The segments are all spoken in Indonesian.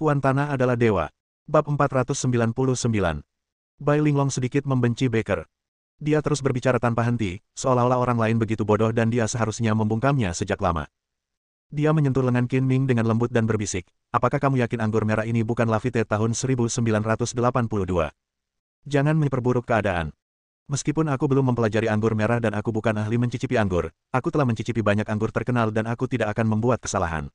Tuan Tanah adalah dewa. Bab 499. Bai Linglong sedikit membenci Baker. Dia terus berbicara tanpa henti, seolah-olah orang lain begitu bodoh dan dia seharusnya membungkamnya sejak lama. Dia menyentuh lengan Qin Ming dengan lembut dan berbisik, apakah kamu yakin anggur merah ini bukan Lafite tahun 1982? Jangan memperburuk keadaan. Meskipun aku belum mempelajari anggur merah dan aku bukan ahli mencicipi anggur, aku telah mencicipi banyak anggur terkenal dan aku tidak akan membuat kesalahan.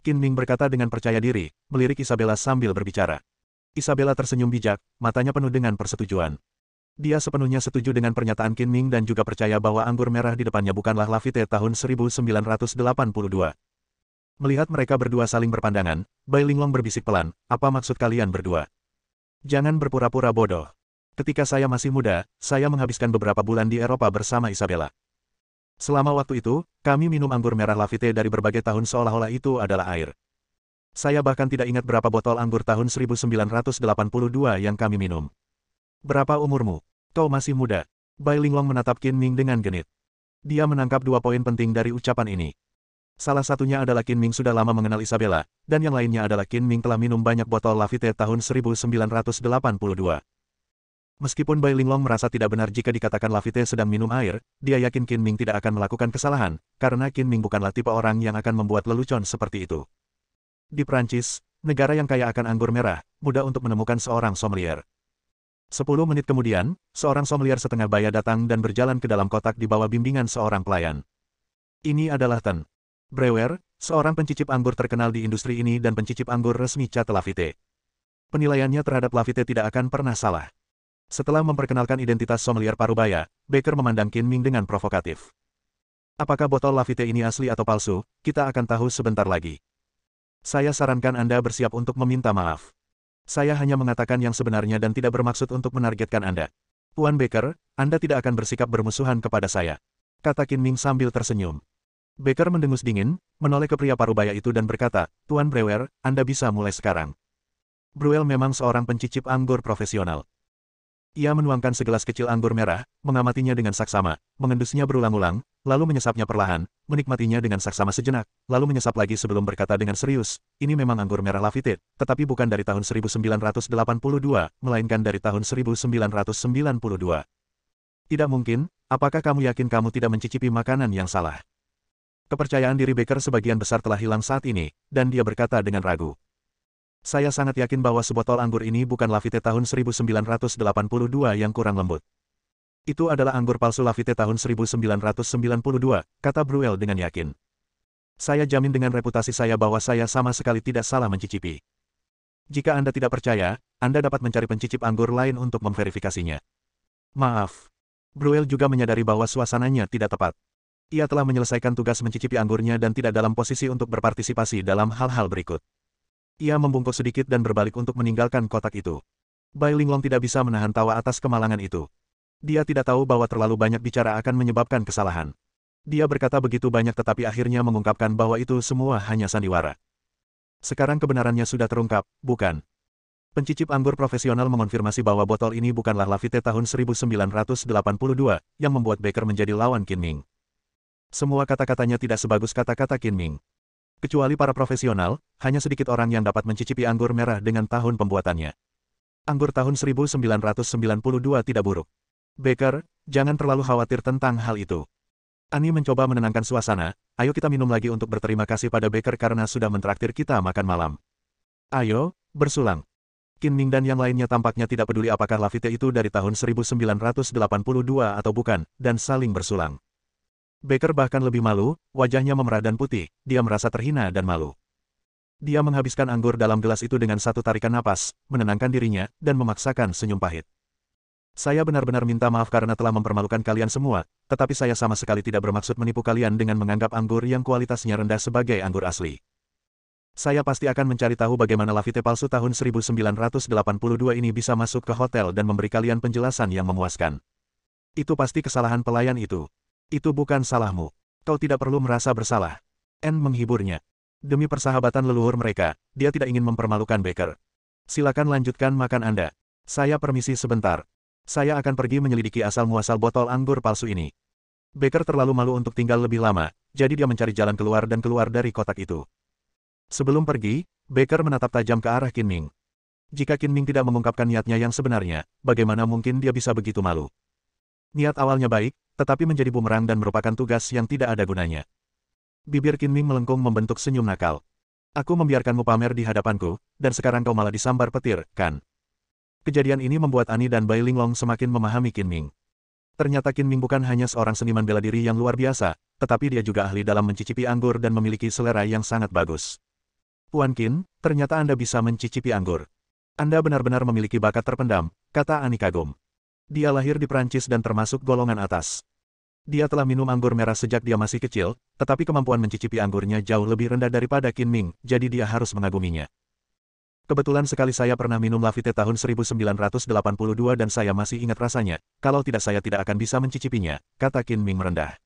Qin Ming berkata dengan percaya diri, melirik Isabella sambil berbicara. Isabella tersenyum bijak, matanya penuh dengan persetujuan. Dia sepenuhnya setuju dengan pernyataan Qin Ming dan juga percaya bahwa anggur merah di depannya bukanlah Lafite tahun 1982. Melihat mereka berdua saling berpandangan, Bai Linglong berbisik pelan, apa maksud kalian berdua? Jangan berpura-pura bodoh. Ketika saya masih muda, saya menghabiskan beberapa bulan di Eropa bersama Isabella. Selama waktu itu, kami minum anggur merah Lafite dari berbagai tahun seolah-olah itu adalah air. Saya bahkan tidak ingat berapa botol anggur tahun 1982 yang kami minum. Berapa umurmu? Kau masih muda. Bai Linglong menatap Qin Ming dengan genit. Dia menangkap dua poin penting dari ucapan ini. Salah satunya adalah Qin Ming sudah lama mengenal Isabella, dan yang lainnya adalah Qin Ming telah minum banyak botol Lafite tahun 1982. Meskipun Bai Linglong merasa tidak benar jika dikatakan Lafite sedang minum air, dia yakin Qin Ming tidak akan melakukan kesalahan, karena Qin Ming bukanlah tipe orang yang akan membuat lelucon seperti itu. Di Prancis, negara yang kaya akan anggur merah, mudah untuk menemukan seorang sommelier. 10 menit kemudian, seorang sommelier setengah baya datang dan berjalan ke dalam kotak di bawah bimbingan seorang pelayan. Ini adalah Ten Brewer, seorang pencicip anggur terkenal di industri ini dan pencicip anggur resmi Cat Lafite. Penilaiannya terhadap Lafite tidak akan pernah salah. Setelah memperkenalkan identitas sommelier parubaya, Baker memandang Qin Ming dengan provokatif. Apakah botol Lafite ini asli atau palsu, kita akan tahu sebentar lagi. Saya sarankan Anda bersiap untuk meminta maaf. Saya hanya mengatakan yang sebenarnya dan tidak bermaksud untuk menargetkan Anda. Tuan Baker, Anda tidak akan bersikap bermusuhan kepada saya, kata Qin Ming sambil tersenyum. Baker mendengus dingin, menoleh ke pria parubaya itu dan berkata, Tuan Brewer, Anda bisa mulai sekarang. Brewer memang seorang pencicip anggur profesional. Ia menuangkan segelas kecil anggur merah, mengamatinya dengan saksama, mengendusnya berulang-ulang, lalu menyesapnya perlahan, menikmatinya dengan saksama sejenak, lalu menyesap lagi sebelum berkata dengan serius, ini memang anggur merah Lafite, tetapi bukan dari tahun 1982, melainkan dari tahun 1992. Tidak mungkin, apakah kamu yakin kamu tidak mencicipi makanan yang salah? Kepercayaan diri Baker sebagian besar telah hilang saat ini, dan dia berkata dengan ragu. Saya sangat yakin bahwa sebotol anggur ini bukan Lafite tahun 1982 yang kurang lembut. Itu adalah anggur palsu Lafite tahun 1992, kata Brewer dengan yakin. Saya jamin dengan reputasi saya bahwa saya sama sekali tidak salah mencicipi. Jika Anda tidak percaya, Anda dapat mencari pencicip anggur lain untuk memverifikasinya. Maaf. Brewer juga menyadari bahwa suasananya tidak tepat. Ia telah menyelesaikan tugas mencicipi anggurnya dan tidak dalam posisi untuk berpartisipasi dalam hal-hal berikut. Ia membungkuk sedikit dan berbalik untuk meninggalkan kotak itu. Bai Linglong tidak bisa menahan tawa atas kemalangan itu. Dia tidak tahu bahwa terlalu banyak bicara akan menyebabkan kesalahan. Dia berkata begitu banyak tetapi akhirnya mengungkapkan bahwa itu semua hanya sandiwara. Sekarang kebenarannya sudah terungkap, bukan? Pencicip anggur profesional mengonfirmasi bahwa botol ini bukanlah Lafite tahun 1982, yang membuat Baker menjadi lawan Qin Ming. Semua kata-katanya tidak sebagus kata-kata Qin Ming. Kecuali para profesional, hanya sedikit orang yang dapat mencicipi anggur merah dengan tahun pembuatannya. Anggur tahun 1992 tidak buruk. Baker, jangan terlalu khawatir tentang hal itu. Annie mencoba menenangkan suasana, ayo kita minum lagi untuk berterima kasih pada Baker karena sudah mentraktir kita makan malam. Ayo, bersulang. Qin Ming dan yang lainnya tampaknya tidak peduli apakah Lafite itu dari tahun 1982 atau bukan, dan saling bersulang. Baker bahkan lebih malu, wajahnya memerah dan putih, dia merasa terhina dan malu. Dia menghabiskan anggur dalam gelas itu dengan satu tarikan napas, menenangkan dirinya, dan memaksakan senyum pahit. Saya benar-benar minta maaf karena telah mempermalukan kalian semua, tetapi saya sama sekali tidak bermaksud menipu kalian dengan menganggap anggur yang kualitasnya rendah sebagai anggur asli. Saya pasti akan mencari tahu bagaimana Lafite palsu tahun 1982 ini bisa masuk ke hotel dan memberi kalian penjelasan yang memuaskan. Itu pasti kesalahan pelayan itu. Itu bukan salahmu. Kau tidak perlu merasa bersalah. Anne menghiburnya. Demi persahabatan leluhur mereka, dia tidak ingin mempermalukan Baker. Silakan lanjutkan makan Anda. Saya permisi sebentar. Saya akan pergi menyelidiki asal-muasal botol anggur palsu ini. Baker terlalu malu untuk tinggal lebih lama, jadi dia mencari jalan keluar dan keluar dari kotak itu. Sebelum pergi, Baker menatap tajam ke arah Qin Ming. Jika Qin Ming tidak mengungkapkan niatnya yang sebenarnya, bagaimana mungkin dia bisa begitu malu? Niat awalnya baik, tetapi menjadi bumerang dan merupakan tugas yang tidak ada gunanya. Bibir Qin Ming melengkung membentuk senyum nakal. Aku membiarkanmu pamer di hadapanku, dan sekarang kau malah disambar petir, kan? Kejadian ini membuat Ani dan Bai Linglong semakin memahami Qin Ming. Ternyata Qin Ming bukan hanya seorang seniman bela diri yang luar biasa, tetapi dia juga ahli dalam mencicipi anggur dan memiliki selera yang sangat bagus. Tuan Qin, ternyata Anda bisa mencicipi anggur. Anda benar-benar memiliki bakat terpendam, kata Ani kagum. Dia lahir di Prancis dan termasuk golongan atas. Dia telah minum anggur merah sejak dia masih kecil, tetapi kemampuan mencicipi anggurnya jauh lebih rendah daripada Qin Ming, jadi dia harus mengaguminya. Kebetulan sekali saya pernah minum Lafite tahun 1982 dan saya masih ingat rasanya, kalau tidak saya tidak akan bisa mencicipinya, kata Qin Ming merendah.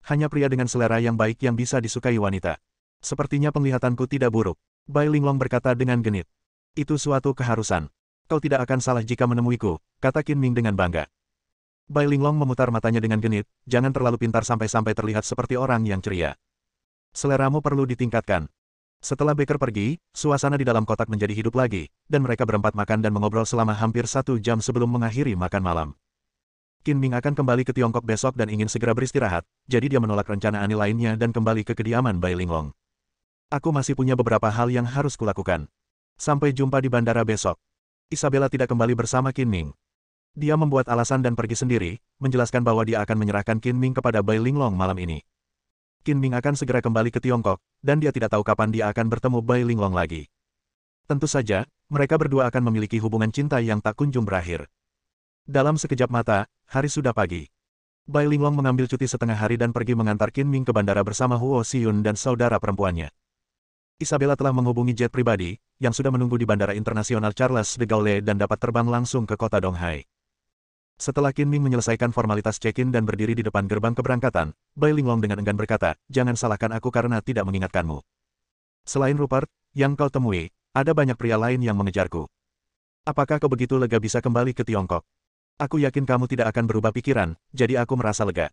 Hanya pria dengan selera yang baik yang bisa disukai wanita. Sepertinya penglihatanku tidak buruk, Bai Linglong berkata dengan genit. Itu suatu keharusan. Kau tidak akan salah jika menemuiku, kata Qin Ming dengan bangga. Bai Linglong memutar matanya dengan genit, jangan terlalu pintar sampai-sampai terlihat seperti orang yang ceria. Seleramu perlu ditingkatkan. Setelah Baker pergi, suasana di dalam kotak menjadi hidup lagi, dan mereka berempat makan dan mengobrol selama hampir 1 jam sebelum mengakhiri makan malam. Qin Ming akan kembali ke Tiongkok besok dan ingin segera beristirahat, jadi dia menolak rencana Ani lainnya dan kembali ke kediaman Bai Linglong. Aku masih punya beberapa hal yang harus kulakukan. Sampai jumpa di bandara besok. Isabella tidak kembali bersama Qin Ming. Dia membuat alasan dan pergi sendiri, menjelaskan bahwa dia akan menyerahkan Qin Ming kepada Bai Linglong malam ini. Qin Ming akan segera kembali ke Tiongkok, dan dia tidak tahu kapan dia akan bertemu Bai Linglong lagi. Tentu saja, mereka berdua akan memiliki hubungan cinta yang tak kunjung berakhir. Dalam sekejap mata, hari sudah pagi. Bai Linglong mengambil cuti setengah hari dan pergi mengantar Qin Ming ke bandara bersama Huo Xiyun dan saudara perempuannya. Isabella telah menghubungi jet pribadi, yang sudah menunggu di Bandara Internasional Charles de Gaulle dan dapat terbang langsung ke kota Donghai. Setelah Qin Ming menyelesaikan formalitas check-in dan berdiri di depan gerbang keberangkatan, Bai Linglong dengan enggan berkata, jangan salahkan aku karena tidak mengingatkanmu. Selain Rupert, yang kau temui, ada banyak pria lain yang mengejarku. Apakah kau begitu lega bisa kembali ke Tiongkok? Aku yakin kamu tidak akan berubah pikiran, jadi aku merasa lega.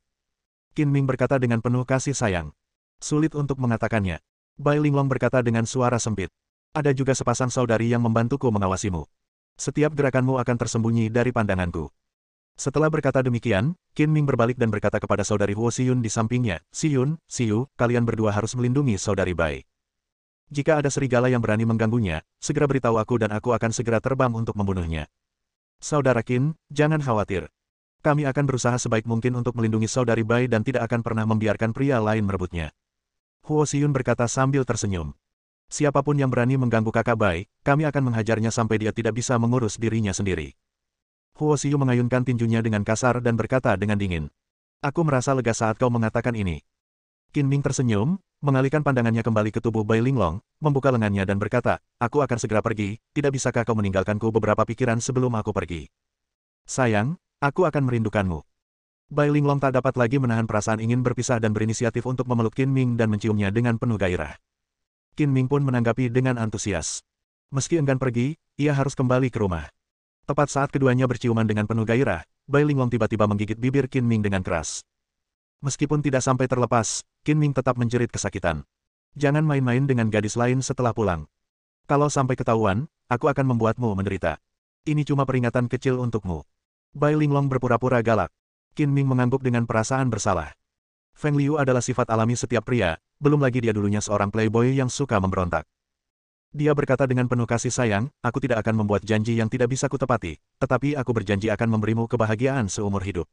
Qin Ming berkata dengan penuh kasih sayang. Sulit untuk mengatakannya. Bai Linglong berkata dengan suara sempit. Ada juga sepasang saudari yang membantuku mengawasimu. Setiap gerakanmu akan tersembunyi dari pandanganku. Setelah berkata demikian, Qin Ming berbalik dan berkata kepada saudari Huo Xiyun di sampingnya, Xiyun, Xiu, kalian berdua harus melindungi saudari Bai. Jika ada serigala yang berani mengganggunya, segera beritahu aku dan aku akan segera terbang untuk membunuhnya. Saudara Qin, jangan khawatir. Kami akan berusaha sebaik mungkin untuk melindungi saudari Bai dan tidak akan pernah membiarkan pria lain merebutnya. Huo Xiyun berkata sambil tersenyum. Siapapun yang berani mengganggu kakak Bai, kami akan menghajarnya sampai dia tidak bisa mengurus dirinya sendiri. Huo Xiyu mengayunkan tinjunya dengan kasar dan berkata dengan dingin. Aku merasa lega saat kau mengatakan ini. Qin Ming tersenyum, mengalihkan pandangannya kembali ke tubuh Bai Linglong, membuka lengannya dan berkata, aku akan segera pergi, tidak bisakah kau meninggalkanku beberapa pikiran sebelum aku pergi? Sayang, aku akan merindukanmu. Bai Linglong tak dapat lagi menahan perasaan ingin berpisah dan berinisiatif untuk memeluk Qin Ming dan menciumnya dengan penuh gairah. Qin Ming pun menanggapi dengan antusias. Meski enggan pergi, ia harus kembali ke rumah. Tepat saat keduanya berciuman dengan penuh gairah, Bai Linglong tiba-tiba menggigit bibir Qin Ming dengan keras. Meskipun tidak sampai terlepas, Qin Ming tetap menjerit kesakitan. Jangan main-main dengan gadis lain setelah pulang. Kalau sampai ketahuan, aku akan membuatmu menderita. Ini cuma peringatan kecil untukmu. Bai Linglong berpura-pura galak. Qin Ming mengangguk dengan perasaan bersalah. Feng Liu adalah sifat alami setiap pria, belum lagi dia dulunya seorang playboy yang suka memberontak. Dia berkata dengan penuh kasih sayang, aku tidak akan membuat janji yang tidak bisa kutepati, tetapi aku berjanji akan memberimu kebahagiaan seumur hidup.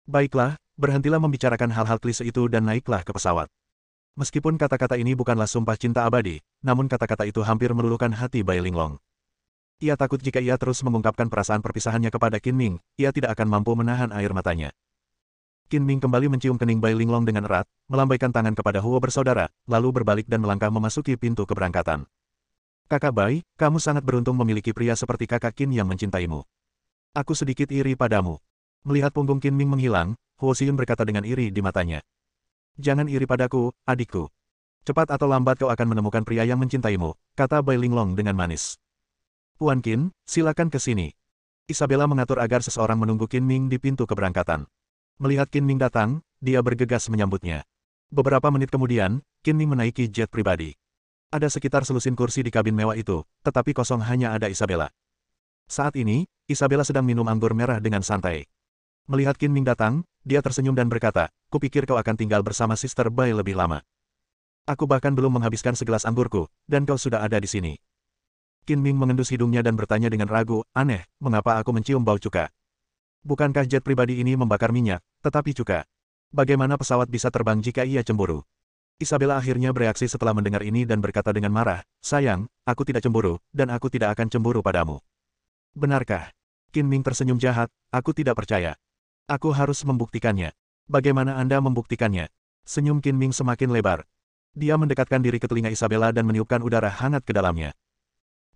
Baiklah, berhentilah membicarakan hal-hal klise itu dan naiklah ke pesawat. Meskipun kata-kata ini bukanlah sumpah cinta abadi, namun kata-kata itu hampir meluluhkan hati Bai Linglong. Ia takut jika ia terus mengungkapkan perasaan perpisahannya kepada Qin Ming, ia tidak akan mampu menahan air matanya. Qin Ming kembali mencium kening Bai Linglong dengan erat, melambaikan tangan kepada Huo bersaudara, lalu berbalik dan melangkah memasuki pintu keberangkatan. Kakak Bai, kamu sangat beruntung memiliki pria seperti kakak Qin yang mencintaimu. Aku sedikit iri padamu. Melihat punggung Qin Ming menghilang, Huo Xiyun berkata dengan iri di matanya. Jangan iri padaku, adikku. Cepat atau lambat kau akan menemukan pria yang mencintaimu, kata Bai Linglong dengan manis. Tuan Qin, silakan ke sini. Isabella mengatur agar seseorang menunggu Qin Ming di pintu keberangkatan. Melihat Qin Ming datang, dia bergegas menyambutnya. Beberapa menit kemudian, Qin Ming menaiki jet pribadi. Ada sekitar selusin kursi di kabin mewah itu, tetapi kosong hanya ada Isabella. Saat ini, Isabella sedang minum anggur merah dengan santai. Melihat Qin Ming datang, dia tersenyum dan berkata, "Kupikir kau akan tinggal bersama Sister Bai lebih lama. Aku bahkan belum menghabiskan segelas anggurku, dan kau sudah ada di sini." Qin Ming mengendus hidungnya dan bertanya dengan ragu, "Aneh, mengapa aku mencium bau cuka? Bukankah jet pribadi ini membakar minyak, tetapi cuka? Bagaimana pesawat bisa terbang jika ia cemburu?" Isabella akhirnya bereaksi setelah mendengar ini dan berkata dengan marah, "Sayang, aku tidak cemburu, dan aku tidak akan cemburu padamu." "Benarkah?" Qin Ming tersenyum jahat, "Aku tidak percaya. Aku harus membuktikannya." "Bagaimana Anda membuktikannya?" Senyum Qin Ming semakin lebar. Dia mendekatkan diri ke telinga Isabella dan meniupkan udara hangat ke dalamnya.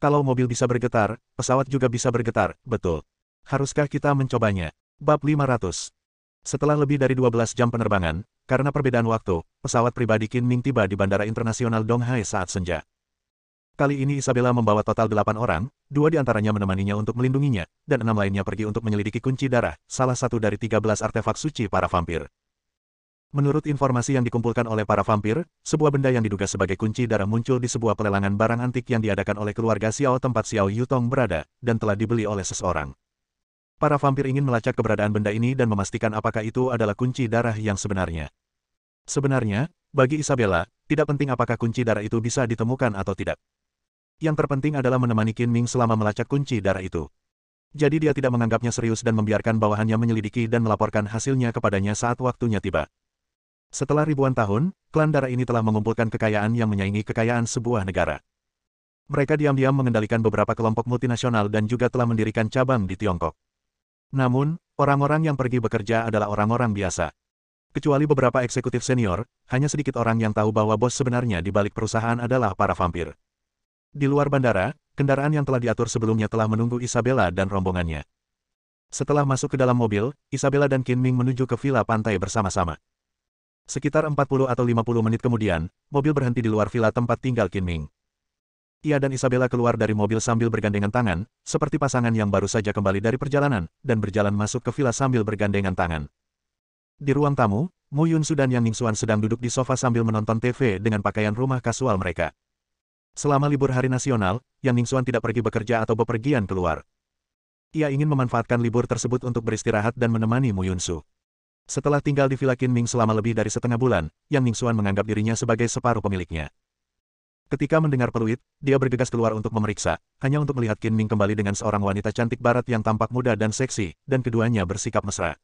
"Kalau mobil bisa bergetar, pesawat juga bisa bergetar, betul. Haruskah kita mencobanya?" Bab 500. Setelah lebih dari 12 jam penerbangan, karena perbedaan waktu, pesawat pribadi Qin Ming tiba di Bandara Internasional Donghai saat senja. Kali ini Isabella membawa total 8 orang, 2 diantaranya menemaninya untuk melindunginya, dan 6 lainnya pergi untuk menyelidiki kunci darah, salah satu dari 13 artefak suci para vampir. Menurut informasi yang dikumpulkan oleh para vampir, sebuah benda yang diduga sebagai kunci darah muncul di sebuah pelelangan barang antik yang diadakan oleh keluarga Xiao tempat Xiao Yutong berada, dan telah dibeli oleh seseorang. Para vampir ingin melacak keberadaan benda ini dan memastikan apakah itu adalah kunci darah yang sebenarnya. Sebenarnya, bagi Isabella, tidak penting apakah kunci darah itu bisa ditemukan atau tidak. Yang terpenting adalah menemani Qin Ming selama melacak kunci darah itu. Jadi dia tidak menganggapnya serius dan membiarkan bawahannya menyelidiki dan melaporkan hasilnya kepadanya saat waktunya tiba. Setelah ribuan tahun, klan darah ini telah mengumpulkan kekayaan yang menyaingi kekayaan sebuah negara. Mereka diam-diam mengendalikan beberapa kelompok multinasional dan juga telah mendirikan cabang di Tiongkok. Namun, orang-orang yang pergi bekerja adalah orang-orang biasa. Kecuali beberapa eksekutif senior, hanya sedikit orang yang tahu bahwa bos sebenarnya di balik perusahaan adalah para vampir. Di luar bandara, kendaraan yang telah diatur sebelumnya telah menunggu Isabella dan rombongannya. Setelah masuk ke dalam mobil, Isabella dan Qin Ming menuju ke villa pantai bersama-sama. Sekitar 40 atau 50 menit kemudian, mobil berhenti di luar villa tempat tinggal Qin Ming. Ia dan Isabella keluar dari mobil sambil bergandengan tangan, seperti pasangan yang baru saja kembali dari perjalanan, dan berjalan masuk ke villa sambil bergandengan tangan. Di ruang tamu, Mu Yunsu dan Yang Ningxuan sedang duduk di sofa sambil menonton TV dengan pakaian rumah kasual mereka. Selama libur hari nasional, Yang Ningxuan tidak pergi bekerja atau bepergian keluar. Ia ingin memanfaatkan libur tersebut untuk beristirahat dan menemani Mu Yunsu. Setelah tinggal di villa Qin Ming selama lebih dari setengah bulan, Yang Ningxuan menganggap dirinya sebagai separuh pemiliknya. Ketika mendengar peluit, dia bergegas keluar untuk memeriksa, hanya untuk melihat Qin Ming kembali dengan seorang wanita cantik barat yang tampak muda dan seksi, dan keduanya bersikap mesra.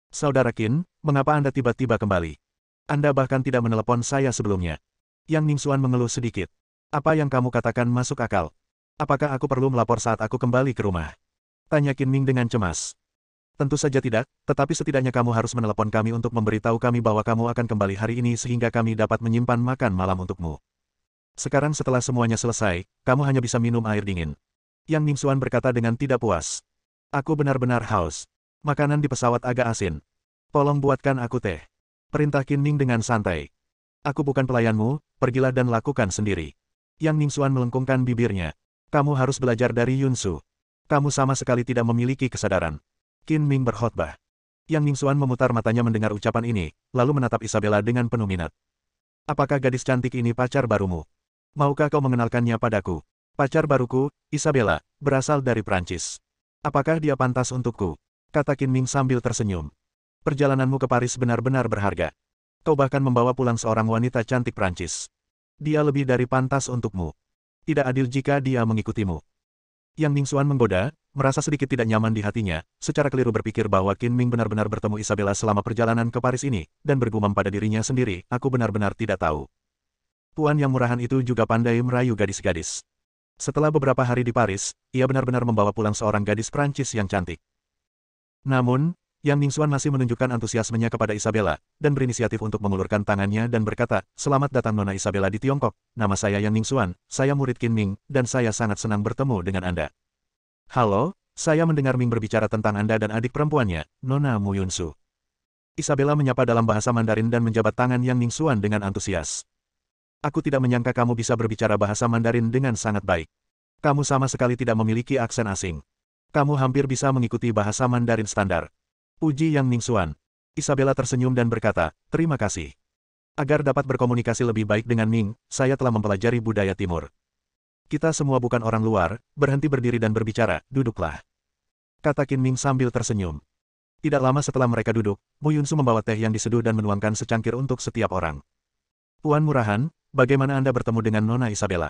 "Saudara Qin, mengapa Anda tiba-tiba kembali? Anda bahkan tidak menelepon saya sebelumnya." Yang Ningxuan mengeluh sedikit. "Apa yang kamu katakan masuk akal? Apakah aku perlu melapor saat aku kembali ke rumah?" Tanya Qin Ming dengan cemas. "Tentu saja tidak, tetapi setidaknya kamu harus menelepon kami untuk memberitahu kami bahwa kamu akan kembali hari ini sehingga kami dapat menyimpan makan malam untukmu. Sekarang setelah semuanya selesai, kamu hanya bisa minum air dingin." Yang Ningxuan berkata dengan tidak puas. "Aku benar-benar haus. Makanan di pesawat agak asin. Tolong buatkan aku teh." Perintah Qin Ming dengan santai. "Aku bukan pelayanmu, pergilah dan lakukan sendiri." Yang Ningxuan melengkungkan bibirnya. "Kamu harus belajar dari Yunsu. Kamu sama sekali tidak memiliki kesadaran." Qin Ming berkhotbah. Yang Ningxuan memutar matanya mendengar ucapan ini, lalu menatap Isabella dengan penuh minat. "Apakah gadis cantik ini pacar barumu? Maukah kau mengenalkannya padaku?" "Pacar baruku, Isabella, berasal dari Prancis. Apakah dia pantas untukku?" kata Qin Ming sambil tersenyum. "Perjalananmu ke Paris benar-benar berharga. Kau bahkan membawa pulang seorang wanita cantik Prancis. Dia lebih dari pantas untukmu. Tidak adil jika dia mengikutimu." Yang Ningxuan menggoda, merasa sedikit tidak nyaman di hatinya, secara keliru berpikir bahwa Qin Ming benar-benar bertemu Isabella selama perjalanan ke Paris ini, dan bergumam pada dirinya sendiri, "Aku benar-benar tidak tahu. Tuan yang murahan itu juga pandai merayu gadis-gadis." Setelah beberapa hari di Paris, ia benar-benar membawa pulang seorang gadis Prancis yang cantik. Namun, Yang Ningxuan masih menunjukkan antusiasmenya kepada Isabella, dan berinisiatif untuk mengulurkan tangannya dan berkata, "Selamat datang Nona Isabella di Tiongkok. Nama saya Yang Ningxuan, saya murid Qin Ming, dan saya sangat senang bertemu dengan Anda." "Halo, saya mendengar Ming berbicara tentang Anda dan adik perempuannya, Nona Mu Yunsu." Isabella menyapa dalam bahasa Mandarin dan menjabat tangan Yang Ningxuan dengan antusias. "Aku tidak menyangka kamu bisa berbicara bahasa Mandarin dengan sangat baik. Kamu sama sekali tidak memiliki aksen asing. Kamu hampir bisa mengikuti bahasa Mandarin standar." Puji Yang Ningxuan. Isabella tersenyum dan berkata, "Terima kasih." Agar dapat berkomunikasi lebih baik dengan Ming, saya telah mempelajari budaya timur. Kita semua bukan orang luar, berhenti berdiri dan berbicara, duduklah. Kata Qin Ming sambil tersenyum. Tidak lama setelah mereka duduk, Mu Yunsu membawa teh yang diseduh dan menuangkan secangkir untuk setiap orang. Puan Murahan, bagaimana Anda bertemu dengan Nona Isabella?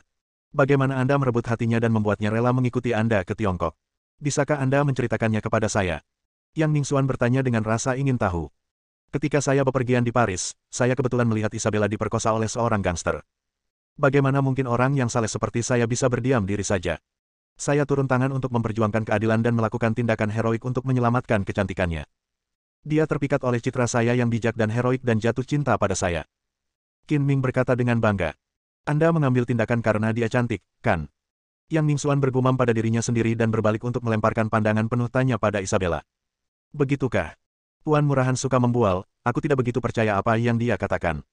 Bagaimana Anda merebut hatinya dan membuatnya rela mengikuti Anda ke Tiongkok? Bisakah Anda menceritakannya kepada saya? Yang Ningxuan bertanya dengan rasa ingin tahu. Ketika saya bepergian di Paris, saya kebetulan melihat Isabella diperkosa oleh seorang gangster. Bagaimana mungkin orang yang saleh seperti saya bisa berdiam diri saja? Saya turun tangan untuk memperjuangkan keadilan dan melakukan tindakan heroik untuk menyelamatkan kecantikannya. Dia terpikat oleh citra saya yang bijak dan heroik dan jatuh cinta pada saya. Qin Ming berkata dengan bangga. Anda mengambil tindakan karena dia cantik, kan? Yang Ningxuan bergumam pada dirinya sendiri dan berbalik untuk melemparkan pandangan penuh tanya pada Isabella. Begitukah? Puan Murahan suka membual, aku tidak begitu percaya apa yang dia katakan.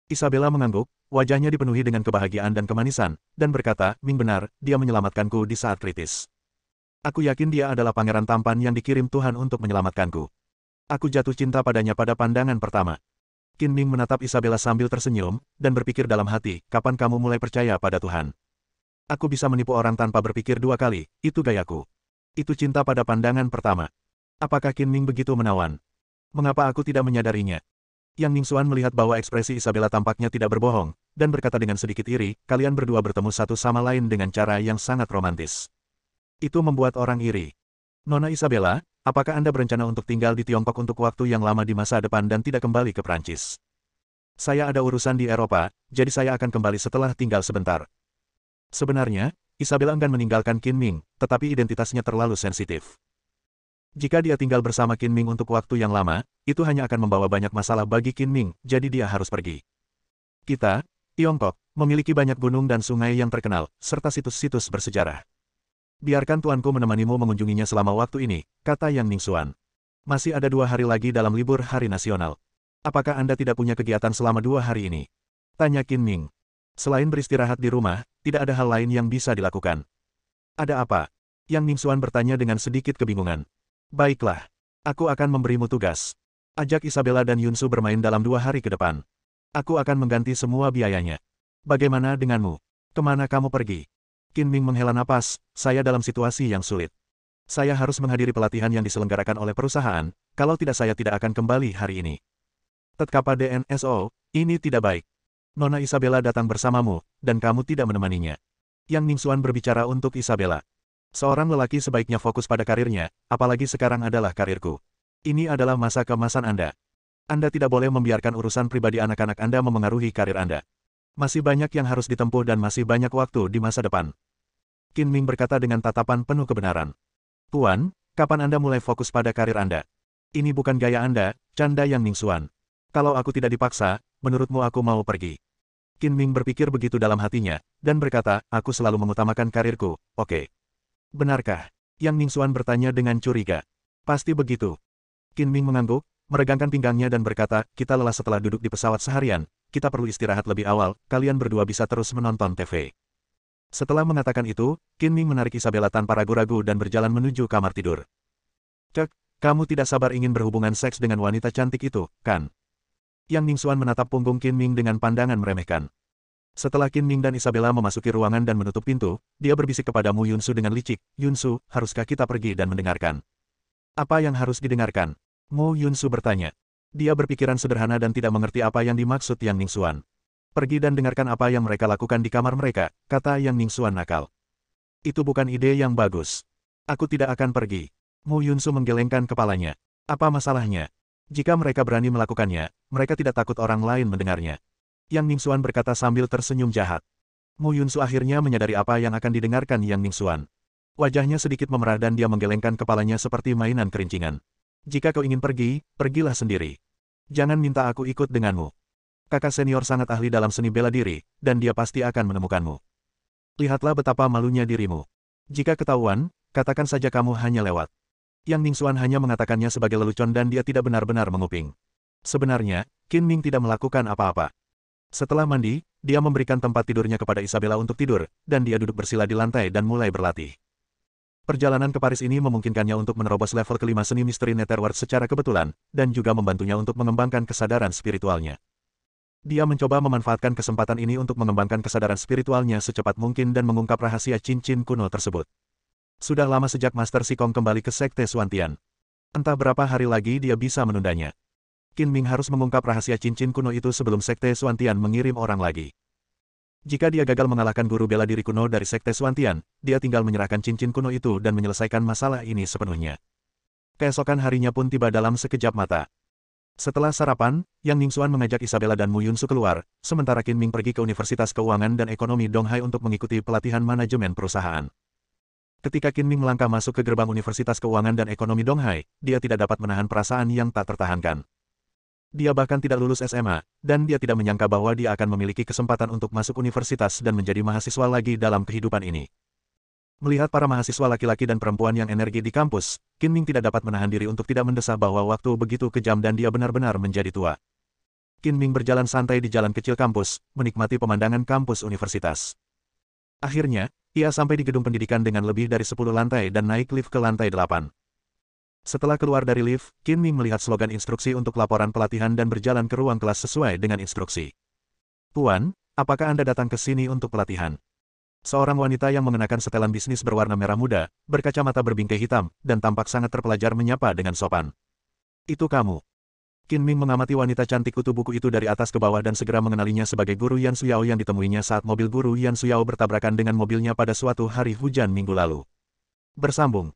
Isabella mengangguk, wajahnya dipenuhi dengan kebahagiaan dan kemanisan, dan berkata, Ming benar, dia menyelamatkanku di saat kritis. Aku yakin dia adalah pangeran tampan yang dikirim Tuhan untuk menyelamatkanku. Aku jatuh cinta padanya pada pandangan pertama. Qin Ming menatap Isabella sambil tersenyum, dan berpikir dalam hati, kapan kamu mulai percaya pada Tuhan? Aku bisa menipu orang tanpa berpikir dua kali, itu gayaku. Itu cinta pada pandangan pertama. Apakah Qin Ming begitu menawan? Mengapa aku tidak menyadarinya? Yang Ningxuan melihat bahwa ekspresi Isabella tampaknya tidak berbohong, dan berkata dengan sedikit iri, kalian berdua bertemu satu sama lain dengan cara yang sangat romantis. Itu membuat orang iri. Nona Isabella, apakah Anda berencana untuk tinggal di Tiongkok untuk waktu yang lama di masa depan dan tidak kembali ke Prancis? Saya ada urusan di Eropa, jadi saya akan kembali setelah tinggal sebentar. Sebenarnya, Isabella enggan meninggalkan Qin Ming, tetapi identitasnya terlalu sensitif. Jika dia tinggal bersama Qin Ming untuk waktu yang lama, itu hanya akan membawa banyak masalah bagi Qin Ming, jadi dia harus pergi. Kita, Tiongkok, memiliki banyak gunung dan sungai yang terkenal, serta situs-situs bersejarah. Biarkan tuanku menemanimu mengunjunginya selama waktu ini, kata Yang Ningxuan. Masih ada 2 hari lagi dalam libur hari nasional. Apakah Anda tidak punya kegiatan selama 2 hari ini? Tanya Qin Ming. Selain beristirahat di rumah, tidak ada hal lain yang bisa dilakukan. Ada apa? Yang Ningxuan bertanya dengan sedikit kebingungan. Baiklah, aku akan memberimu tugas. Ajak Isabella dan Yunsu bermain dalam 2 hari ke depan. Aku akan mengganti semua biayanya. Bagaimana denganmu? Kemana kamu pergi? Qin Ming menghela napas, saya dalam situasi yang sulit. Saya harus menghadiri pelatihan yang diselenggarakan oleh perusahaan, kalau tidak saya tidak akan kembali hari ini. Tetkapa DNSO, ini tidak baik. Nona Isabella datang bersamamu, dan kamu tidak menemaninya. Yang Ningxuan berbicara untuk Isabella. Seorang lelaki sebaiknya fokus pada karirnya, apalagi sekarang adalah karirku. Ini adalah masa keemasan Anda. Anda tidak boleh membiarkan urusan pribadi anak-anak Anda memengaruhi karir Anda. Masih banyak yang harus ditempuh dan masih banyak waktu di masa depan. Qin Ming berkata dengan tatapan penuh kebenaran. Tuan, kapan Anda mulai fokus pada karir Anda? Ini bukan gaya Anda, canda Yang Ningxuan. Kalau aku tidak dipaksa, menurutmu aku mau pergi. Qin Ming berpikir begitu dalam hatinya, dan berkata, aku selalu mengutamakan karirku, oke. Benarkah? Yang Ningxuan bertanya dengan curiga. Pasti begitu. Qin Ming mengangguk, meregangkan pinggangnya dan berkata, kita lelah setelah duduk di pesawat seharian, kita perlu istirahat lebih awal, kalian berdua bisa terus menonton TV. Setelah mengatakan itu, Qin Ming menarik Isabella tanpa ragu-ragu dan berjalan menuju kamar tidur. Cek, kamu tidak sabar ingin berhubungan seks dengan wanita cantik itu, kan? Yang Ningxuan menatap punggung Qin Ming dengan pandangan meremehkan. Setelah Qin Ming dan Isabella memasuki ruangan dan menutup pintu, dia berbisik kepada Mu Yunsu dengan licik, Yunsu, haruskah kita pergi dan mendengarkan? Apa yang harus didengarkan? Mu Yunsu bertanya. Dia berpikiran sederhana dan tidak mengerti apa yang dimaksud Yang Ningxuan. Pergi dan dengarkan apa yang mereka lakukan di kamar mereka, kata Yang Ningxuan nakal. Itu bukan ide yang bagus. Aku tidak akan pergi. Mu Yunsu menggelengkan kepalanya. Apa masalahnya? Jika mereka berani melakukannya, mereka tidak takut orang lain mendengarnya. Yang Ningxuan berkata sambil tersenyum jahat. Mu Yunsu akhirnya menyadari apa yang akan didengarkan Yang Ningxuan. Wajahnya sedikit memerah dan dia menggelengkan kepalanya seperti mainan kerincingan. Jika kau ingin pergi, pergilah sendiri. Jangan minta aku ikut denganmu. Kakak senior sangat ahli dalam seni bela diri, dan dia pasti akan menemukanmu. Lihatlah betapa malunya dirimu. Jika ketahuan, katakan saja kamu hanya lewat. Yang Ningxuan hanya mengatakannya sebagai lelucon dan dia tidak benar-benar menguping. Sebenarnya, Qin Ming tidak melakukan apa-apa. Setelah mandi, dia memberikan tempat tidurnya kepada Isabella untuk tidur, dan dia duduk bersila di lantai dan mulai berlatih. Perjalanan ke Paris ini memungkinkannya untuk menerobos level kelima seni misteri Netherworld secara kebetulan, dan juga membantunya untuk mengembangkan kesadaran spiritualnya. Dia mencoba memanfaatkan kesempatan ini untuk mengembangkan kesadaran spiritualnya secepat mungkin dan mengungkap rahasia cincin kuno tersebut. Sudah lama sejak Master Sikong kembali ke Sekte Suantian. Entah berapa hari lagi dia bisa menundanya. Qin Ming harus mengungkap rahasia cincin kuno itu sebelum Sekte Suantian mengirim orang lagi. Jika dia gagal mengalahkan guru bela diri kuno dari Sekte Suantian, dia tinggal menyerahkan cincin kuno itu dan menyelesaikan masalah ini sepenuhnya. Keesokan harinya pun tiba dalam sekejap mata. Setelah sarapan, Yang Ningxuan mengajak Isabella dan Mu Yunsu keluar, sementara Qin Ming pergi ke Universitas Keuangan dan Ekonomi Donghai untuk mengikuti pelatihan manajemen perusahaan. Ketika Qin Ming melangkah masuk ke gerbang Universitas Keuangan dan Ekonomi Donghai, dia tidak dapat menahan perasaan yang tak tertahankan. Dia bahkan tidak lulus SMA, dan dia tidak menyangka bahwa dia akan memiliki kesempatan untuk masuk universitas dan menjadi mahasiswa lagi dalam kehidupan ini. Melihat para mahasiswa laki-laki dan perempuan yang energi di kampus, Qin Ming tidak dapat menahan diri untuk tidak mendesah bahwa waktu begitu kejam dan dia benar-benar menjadi tua. Qin Ming berjalan santai di jalan kecil kampus, menikmati pemandangan kampus universitas. Akhirnya, ia sampai di gedung pendidikan dengan lebih dari 10 lantai dan naik lift ke lantai 8. Setelah keluar dari lift, Qin Ming melihat slogan instruksi untuk laporan pelatihan dan berjalan ke ruang kelas sesuai dengan instruksi. "Tuan, apakah Anda datang ke sini untuk pelatihan?" Seorang wanita yang mengenakan setelan bisnis berwarna merah muda, berkacamata berbingkai hitam, dan tampak sangat terpelajar menyapa dengan sopan. "Itu kamu." Qin Ming mengamati wanita cantik kutu buku itu dari atas ke bawah dan segera mengenalinya sebagai guru Yan Suyao yang ditemuinya saat mobil guru Yan Suyao bertabrakan dengan mobilnya pada suatu hari hujan minggu lalu. Bersambung.